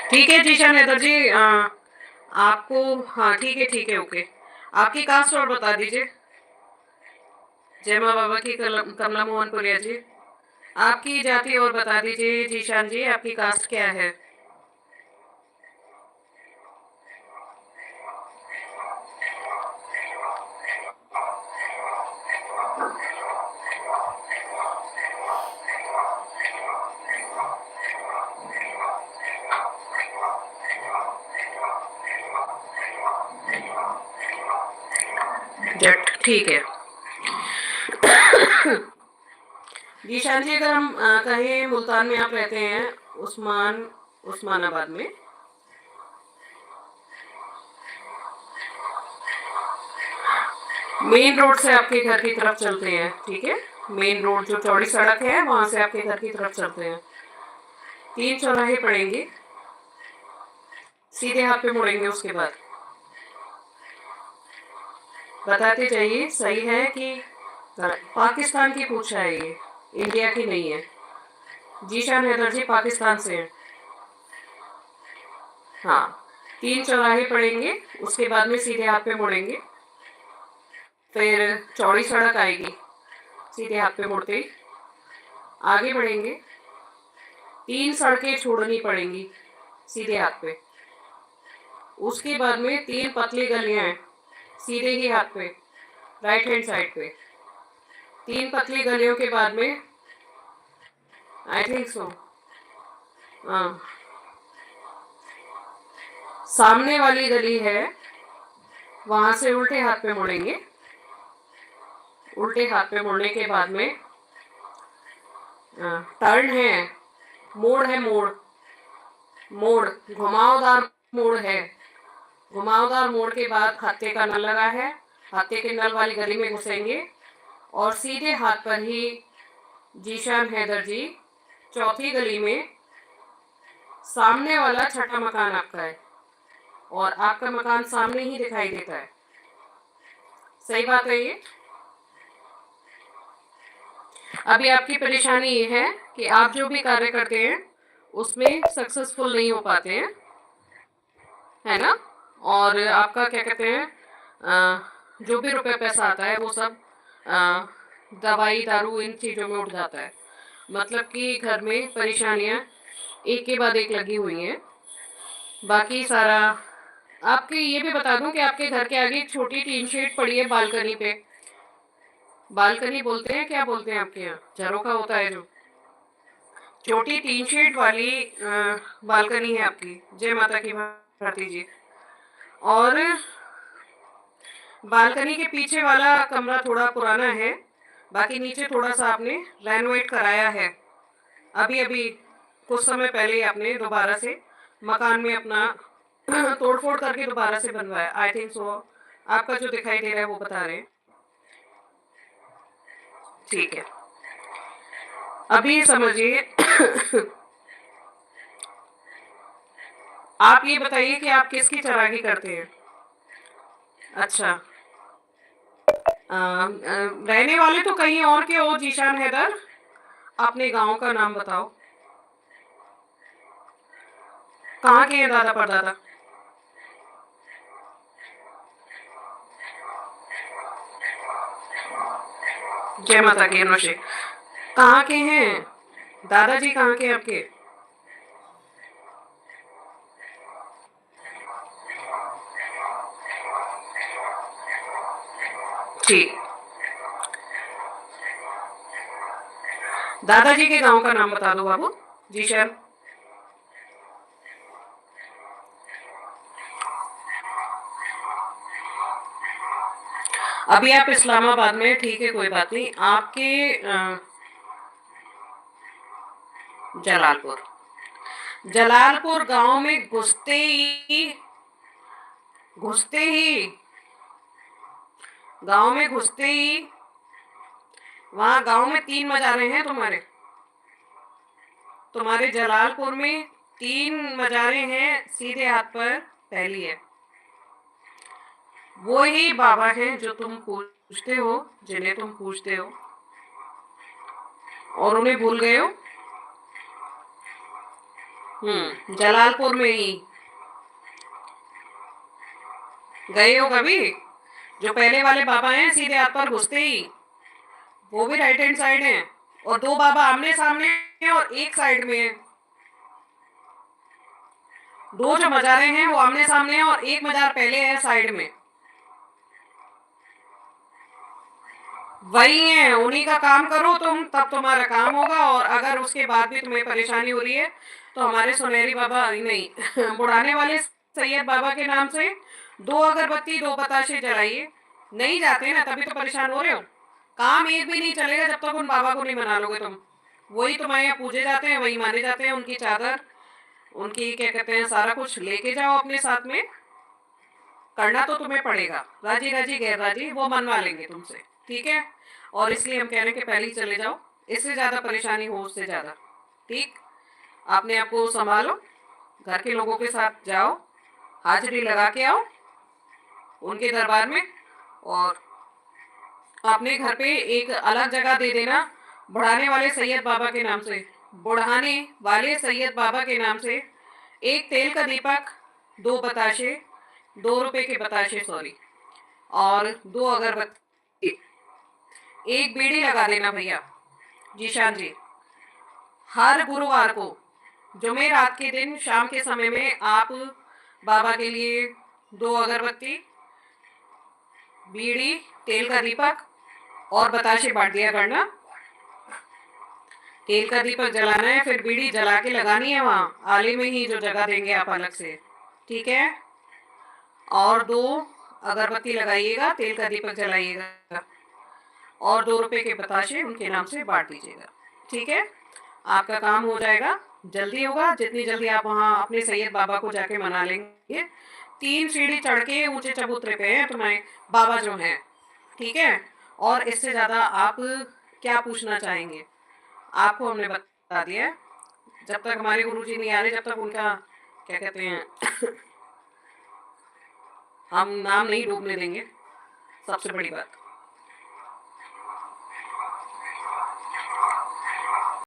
ठीक है जीशान हैदर जी, आपको, हाँ ठीक है, ओके। आपकी कास्ट और बता दीजिए। जय माँ बाबा की कमला मोहन पुरिया जी। आपकी जाति और बता दीजिए जीशान जी, आपकी कास्ट क्या है? जट, ठीक है। जीशान जी, अगर हम कहें मुल्तान में आप रहते हैं, उस्मानाबाद में, मेन रोड से आपके घर की तरफ चलते हैं, ठीक है। मेन रोड जो चौड़ी सड़क है वहां से आपके घर की तरफ चलते हैं। 3 चौराहे पड़ेंगे, सीधे हाथ पे मुड़ेंगे। उसके बाद बताते जाइए सही है कि पाकिस्तान की पूछ है ये, इंडिया की नहीं है। जीशान हैदर जी पाकिस्तान से हैं। हाँ, 3 चौराहे पड़ेंगे, उसके बाद में सीधे हाथ पे मुड़ेंगे, फिर चौड़ी सड़क आएगी, सीधे हाथ पे मुड़ते ही आगे बढ़ेंगे, 3 सड़कें छोड़नी पड़ेंगी सीधे हाथ पे। उसके बाद में 3 पतली गलियां हैं सीधे ही हाथ पे, राइट हैंड साइड पे। 3 पतली गलियों के बाद में, आई थिंक सो, हाँ, सामने वाली गली है, वहां से उल्टे हाथ पे मुड़ेंगे। उल्टे हाथ पे मुड़ने के बाद में टर्न है, मोड़ है, मोड़, मोड़, घुमावदार मोड़ है। घुमावदार मोड़ के बाद हत्ते का नल लगा है, हत्ते के नल वाली गली में घुसेंगे और सीधे हाथ पर ही जीशान हैदर जी चौथी गली में सामने वाला छठा मकान आपका है, और आपका मकान सामने ही दिखाई देता है। सही बात है ये। अभी आपकी परेशानी ये है कि आप जो भी कार्य करते हैं उसमें सक्सेसफुल नहीं हो पाते हैं, है ना। और आपका क्या कहते हैं, जो भी रुपए पैसा आता है वो सब दवाई दारू इन चीज़ों में उठ जाता है। मतलब कि घर में परेशानियां एक के बाद एक लगी हुई हैं। बाकी सारा, आपके ये भी बता दूं कि आपके घर के आगे एक छोटी टीन शेड पड़ी है बालकनी पे। बालकनी बोलते हैं, क्या बोलते हैं आपके यहाँ? झरोखा होता है जो, छोटी टीन शेड वाली बालकनी है आपकी। जय माता की भारती जी। और बालकनी के पीछे वाला कमरा थोड़ा पुराना है, बाकी नीचे थोड़ा सा आपने रेनोवेट कराया है। अभी अभी कुछ समय पहले ही आपने दोबारा से मकान में अपना तोड़फोड़ करके दोबारा से बनवाया, आई थिंक सो। आपका जो दिखाई दे रहा है वो बता रहे हैं, ठीक है। अभी समझिए आप ये बताइए कि आप किसकी चरागी करते हैं? अच्छा, रहने वाले तो कहीं और के हो जीशान हैदर, अपने गांव का नाम बताओ। कहाँ के हैं दादा परदादा? जय माता की नौशे। कहाँ के हैं दादाजी? कहाँ के आपके? ठीक, दादाजी के गांव का नाम बता दो बाबू। जी सर। अभी आप इस्लामाबाद में, ठीक है कोई बात नहीं। आपके जलालपुर, जलालपुर गांव में घुसते ही गांव में घुसते ही वहां गांव में 3 मजारे हैं तुम्हारे। तुम्हारे जलालपुर में 3 मजारे हैं सीधे हाथ पर। पहली है, वो ही बाबा हैं जो तुम पूछते हो, जिन्हें तुम पूछते हो और उन्हें भूल गए हो। जलालपुर में ही गए हो कभी? जो पहले वाले बाबा हैं सीधे हाथ पर घुसते ही, वो भी राइट हैंड साइड है, और दो बाबा आमने सामने हैं और एक साइड में है। दो जो मजारे हैं वो आमने सामने हैं और एक मजार पहले है साइड में। वही है, उन्हीं का काम करो तुम, तब तुम्हारा काम होगा। और अगर उसके बाद भी तुम्हें परेशानी हो रही है तो हमारे सुनहरी बाबा नहीं बुढ़ाने वाले सैयद बाबा के नाम से 2 अगरबत्ती 2 बताशे जलाइए। नहीं जाते ना, तभी तो परेशान हो रहे हो। काम एक भी नहीं चलेगा जब तक उन बाबा को नहीं मना लोगे तुम। वही तुम्हारे यहाँ पूजे जाते हैं, वही माने जाते हैं। उनकी चादर, उनकी क्या कहते हैं, सारा कुछ लेके जाओ अपने साथ में। करना तो तुम्हें पड़ेगा, राजी राजी गैर राजी वो मनवा लेंगे तुमसे, ठीक है। और इसलिए हम कह रहे हैं कि पहले ही चले जाओ, इससे ज़्यादा परेशानी हो उससे ज़्यादा। ठीक, अपने आप को संभालो, घर के लोगों के साथ जाओ, हाजिरी लगा के आओ उनके दरबार में। और अपने घर पे एक अलग जगह दे देना बुढ़ाने वाले सैयद बाबा के नाम से। बुढ़ाने वाले सैयद बाबा के नाम से एक तेल का दीपक, 2 बताशे, 2 रुपए के बताशे सॉरी, और 2 अगरबत्ती, एक बीड़ी लगा देना भैया जीशान जी। हर गुरुवार को जुमेरात के दिन शाम के समय में आप बाबा के लिए 2 अगरबत्ती, बीड़ी, तेल का दीपक और बताशे बांट दिया करना। तेल का दीपक जलाना है, फिर बीड़ी जला के लगानी है वहाँ आले में ही, जो जगह देंगे आप अलग से, ठीक है। और 2 अगरबत्ती लगाइएगा, तेल का दीपक जलाइएगा और 2 रुपए के बताशे उनके नाम से बांट दीजिएगा, ठीक है। आपका काम हो जाएगा, जल्दी होगा। जितनी जल्दी आप वहाँ अपने सैयद बाबा को जाके मना लेंगे। 3 सीढ़ी चढ़ के ऊंचे चबूतरे पे हैं तुम्हारे बाबा जो हैं, ठीक है। और इससे ज़्यादा आप क्या पूछना चाहेंगे? आपको हमने बता दिया है। जब तक हमारे गुरुजी नहीं आ रहे, जब तक उनका क्या कहते हैं हम नाम नहीं डूबने देंगे, सबसे बड़ी बात।